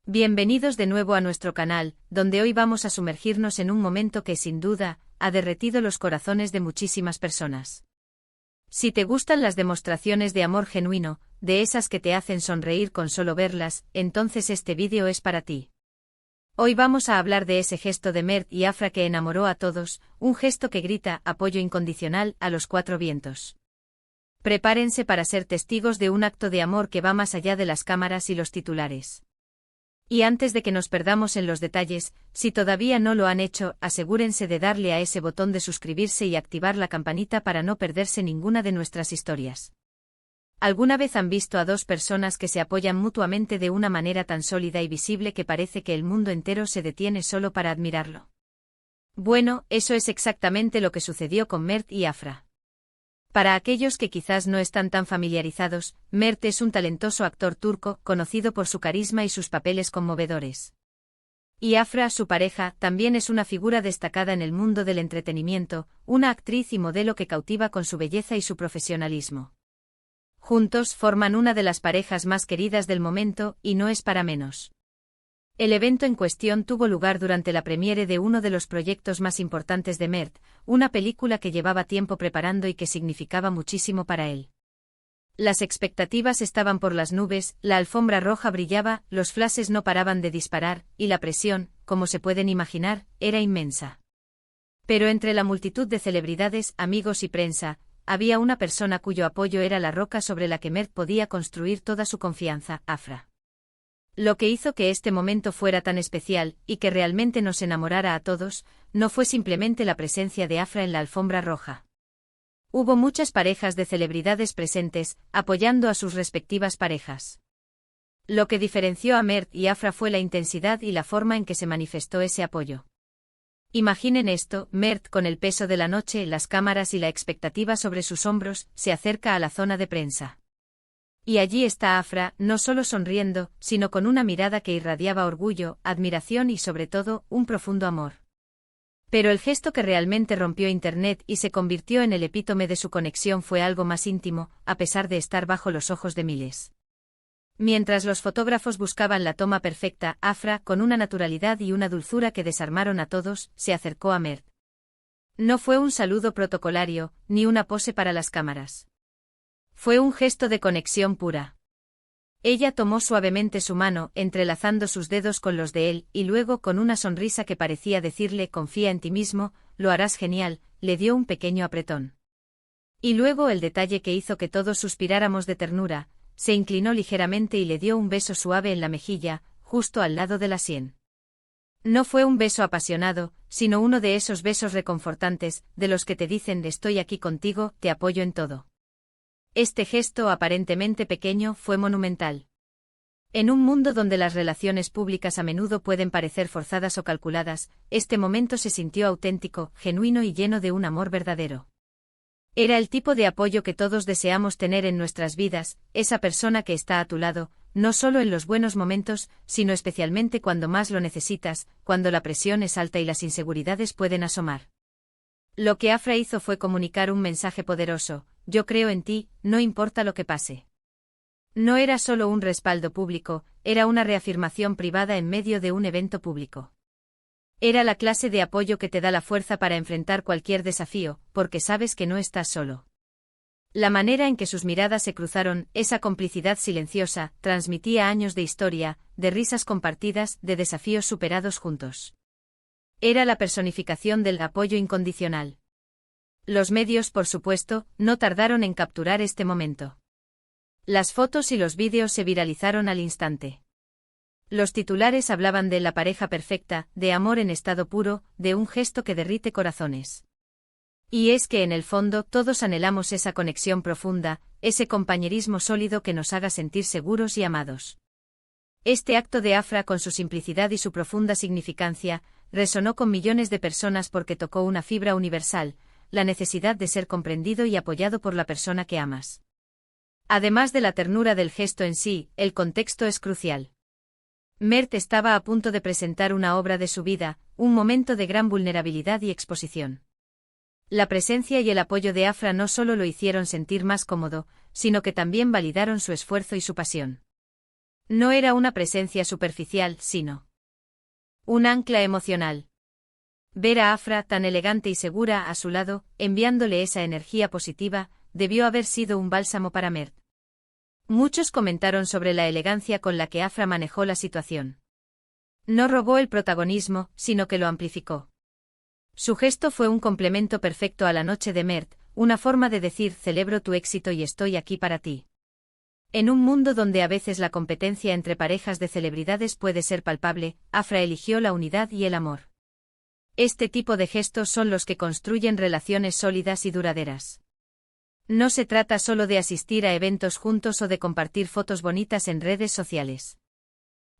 Bienvenidos de nuevo a nuestro canal, donde hoy vamos a sumergirnos en un momento que sin duda ha derretido los corazones de muchísimas personas. Si te gustan las demostraciones de amor genuino, de esas que te hacen sonreír con solo verlas, entonces este vídeo es para ti. Hoy vamos a hablar de ese gesto de Mert y Afra que enamoró a todos, un gesto que grita apoyo incondicional a los cuatro vientos. Prepárense para ser testigos de un acto de amor que va más allá de las cámaras y los titulares. Y antes de que nos perdamos en los detalles, si todavía no lo han hecho, asegúrense de darle a ese botón de suscribirse y activar la campanita para no perderse ninguna de nuestras historias. ¿Alguna vez han visto a dos personas que se apoyan mutuamente de una manera tan sólida y visible que parece que el mundo entero se detiene solo para admirarlo? Bueno, eso es exactamente lo que sucedió con Mert y Afra. Para aquellos que quizás no están tan familiarizados, Mert es un talentoso actor turco, conocido por su carisma y sus papeles conmovedores. Y Afra, su pareja, también es una figura destacada en el mundo del entretenimiento, una actriz y modelo que cautiva con su belleza y su profesionalismo. Juntos forman una de las parejas más queridas del momento, y no es para menos. El evento en cuestión tuvo lugar durante la premiere de uno de los proyectos más importantes de Mert, una película que llevaba tiempo preparando y que significaba muchísimo para él. Las expectativas estaban por las nubes, la alfombra roja brillaba, los flashes no paraban de disparar, y la presión, como se pueden imaginar, era inmensa. Pero entre la multitud de celebridades, amigos y prensa, había una persona cuyo apoyo era la roca sobre la que Mert podía construir toda su confianza, Afra. Lo que hizo que este momento fuera tan especial, y que realmente nos enamorara a todos, no fue simplemente la presencia de Afra en la alfombra roja. Hubo muchas parejas de celebridades presentes, apoyando a sus respectivas parejas. Lo que diferenció a Mert y Afra fue la intensidad y la forma en que se manifestó ese apoyo. Imaginen esto, Mert con el peso de la noche, las cámaras y la expectativa sobre sus hombros, se acerca a la zona de prensa. Y allí está Afra, no solo sonriendo, sino con una mirada que irradiaba orgullo, admiración y sobre todo, un profundo amor. Pero el gesto que realmente rompió Internet y se convirtió en el epítome de su conexión fue algo más íntimo, a pesar de estar bajo los ojos de miles. Mientras los fotógrafos buscaban la toma perfecta, Afra, con una naturalidad y una dulzura que desarmaron a todos, se acercó a Mert. No fue un saludo protocolario, ni una pose para las cámaras. Fue un gesto de conexión pura. Ella tomó suavemente su mano, entrelazando sus dedos con los de él, y luego con una sonrisa que parecía decirle confía en ti mismo, lo harás genial, le dio un pequeño apretón. Y luego el detalle que hizo que todos suspiráramos de ternura, se inclinó ligeramente y le dio un beso suave en la mejilla, justo al lado de la sien. No fue un beso apasionado, sino uno de esos besos reconfortantes, de los que te dicen estoy aquí contigo, te apoyo en todo. Este gesto aparentemente pequeño fue monumental. En un mundo donde las relaciones públicas a menudo pueden parecer forzadas o calculadas, este momento se sintió auténtico, genuino y lleno de un amor verdadero. Era el tipo de apoyo que todos deseamos tener en nuestras vidas, esa persona que está a tu lado, no solo en los buenos momentos, sino especialmente cuando más lo necesitas, cuando la presión es alta y las inseguridades pueden asomar. Lo que Afra hizo fue comunicar un mensaje poderoso: yo creo en ti, no importa lo que pase. No era solo un respaldo público, era una reafirmación privada en medio de un evento público. Era la clase de apoyo que te da la fuerza para enfrentar cualquier desafío, porque sabes que no estás solo. La manera en que sus miradas se cruzaron, esa complicidad silenciosa, transmitía años de historia, de risas compartidas, de desafíos superados juntos. Era la personificación del apoyo incondicional. Los medios, por supuesto, no tardaron en capturar este momento. Las fotos y los vídeos se viralizaron al instante. Los titulares hablaban de la pareja perfecta, de amor en estado puro, de un gesto que derrite corazones. Y es que en el fondo todos anhelamos esa conexión profunda, ese compañerismo sólido que nos haga sentir seguros y amados. Este acto de Afra, con su simplicidad y su profunda significancia, resonó con millones de personas porque tocó una fibra universal, la necesidad de ser comprendido y apoyado por la persona que amas. Además de la ternura del gesto en sí, el contexto es crucial. Mert estaba a punto de presentar una obra de su vida, un momento de gran vulnerabilidad y exposición. La presencia y el apoyo de Afra no solo lo hicieron sentir más cómodo, sino que también validaron su esfuerzo y su pasión. No era una presencia superficial, sino un ancla emocional. Ver a Afra tan elegante y segura a su lado, enviándole esa energía positiva, debió haber sido un bálsamo para Mert. Muchos comentaron sobre la elegancia con la que Afra manejó la situación. No robó el protagonismo, sino que lo amplificó. Su gesto fue un complemento perfecto a la noche de Mert, una forma de decir celebro tu éxito y estoy aquí para ti. En un mundo donde a veces la competencia entre parejas de celebridades puede ser palpable, Afra eligió la unidad y el amor. Este tipo de gestos son los que construyen relaciones sólidas y duraderas. No se trata solo de asistir a eventos juntos o de compartir fotos bonitas en redes sociales.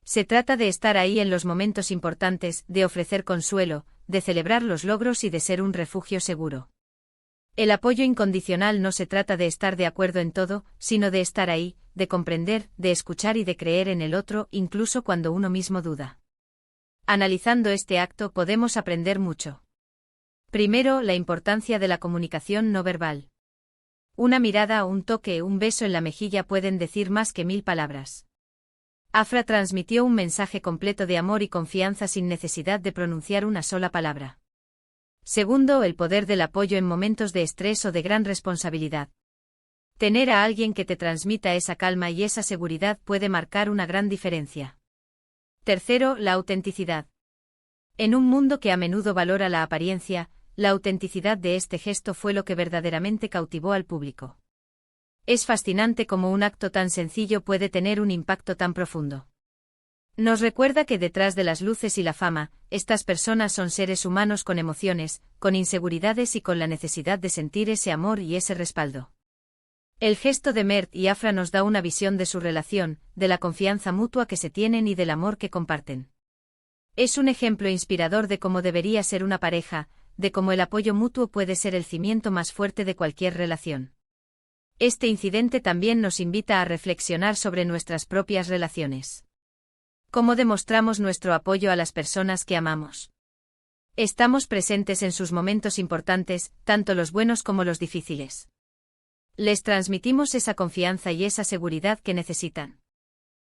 Se trata de estar ahí en los momentos importantes, de ofrecer consuelo, de celebrar los logros y de ser un refugio seguro. El apoyo incondicional no se trata de estar de acuerdo en todo, sino de estar ahí, de comprender, de escuchar y de creer en el otro, incluso cuando uno mismo duda. Analizando este acto podemos aprender mucho. Primero, la importancia de la comunicación no verbal. Una mirada, un toque, un beso en la mejilla pueden decir más que 1000 palabras. Afra transmitió un mensaje completo de amor y confianza sin necesidad de pronunciar una sola palabra. Segundo, el poder del apoyo en momentos de estrés o de gran responsabilidad. Tener a alguien que te transmita esa calma y esa seguridad puede marcar una gran diferencia. Tercero, la autenticidad. En un mundo que a menudo valora la apariencia, la autenticidad de este gesto fue lo que verdaderamente cautivó al público. Es fascinante cómo un acto tan sencillo puede tener un impacto tan profundo. Nos recuerda que detrás de las luces y la fama, estas personas son seres humanos con emociones, con inseguridades y con la necesidad de sentir ese amor y ese respaldo. El gesto de Mert y Afra nos da una visión de su relación, de la confianza mutua que se tienen y del amor que comparten. Es un ejemplo inspirador de cómo debería ser una pareja, de cómo el apoyo mutuo puede ser el cimiento más fuerte de cualquier relación. Este incidente también nos invita a reflexionar sobre nuestras propias relaciones. ¿Cómo demostramos nuestro apoyo a las personas que amamos? Estamos presentes en sus momentos importantes, tanto los buenos como los difíciles. Les transmitimos esa confianza y esa seguridad que necesitan.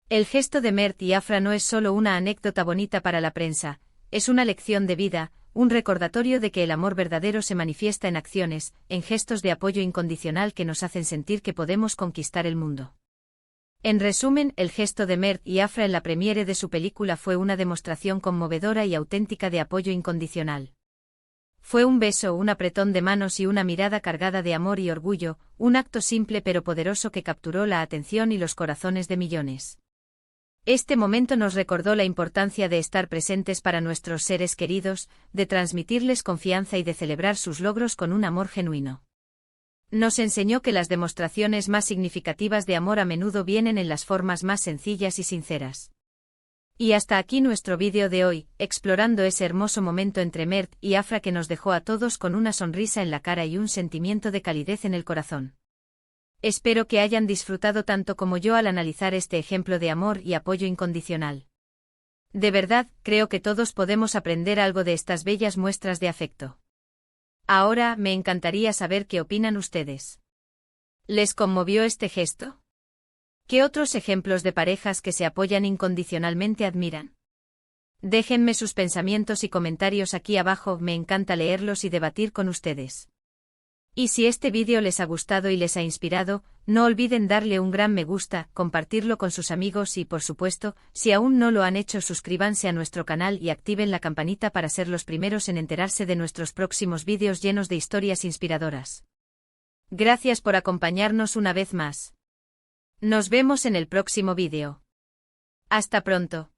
El gesto de Mert y Afra no es solo una anécdota bonita para la prensa, es una lección de vida, un recordatorio de que el amor verdadero se manifiesta en acciones, en gestos de apoyo incondicional que nos hacen sentir que podemos conquistar el mundo. En resumen, el gesto de Mert y Afra en la premiere de su película fue una demostración conmovedora y auténtica de apoyo incondicional. Fue un beso, un apretón de manos y una mirada cargada de amor y orgullo, un acto simple pero poderoso que capturó la atención y los corazones de millones. Este momento nos recordó la importancia de estar presentes para nuestros seres queridos, de transmitirles confianza y de celebrar sus logros con un amor genuino. Nos enseñó que las demostraciones más significativas de amor a menudo vienen en las formas más sencillas y sinceras. Y hasta aquí nuestro vídeo de hoy, explorando ese hermoso momento entre Mert y Afra que nos dejó a todos con una sonrisa en la cara y un sentimiento de calidez en el corazón. Espero que hayan disfrutado tanto como yo al analizar este ejemplo de amor y apoyo incondicional. De verdad, creo que todos podemos aprender algo de estas bellas muestras de afecto. Ahora, me encantaría saber qué opinan ustedes. ¿Les conmovió este gesto? ¿Qué otros ejemplos de parejas que se apoyan incondicionalmente admiran? Déjenme sus pensamientos y comentarios aquí abajo, me encanta leerlos y debatir con ustedes. Y si este vídeo les ha gustado y les ha inspirado, no olviden darle un gran me gusta, compartirlo con sus amigos y, por supuesto, si aún no lo han hecho, suscríbanse a nuestro canal y activen la campanita para ser los primeros en enterarse de nuestros próximos vídeos llenos de historias inspiradoras. Gracias por acompañarnos una vez más. Nos vemos en el próximo vídeo. Hasta pronto.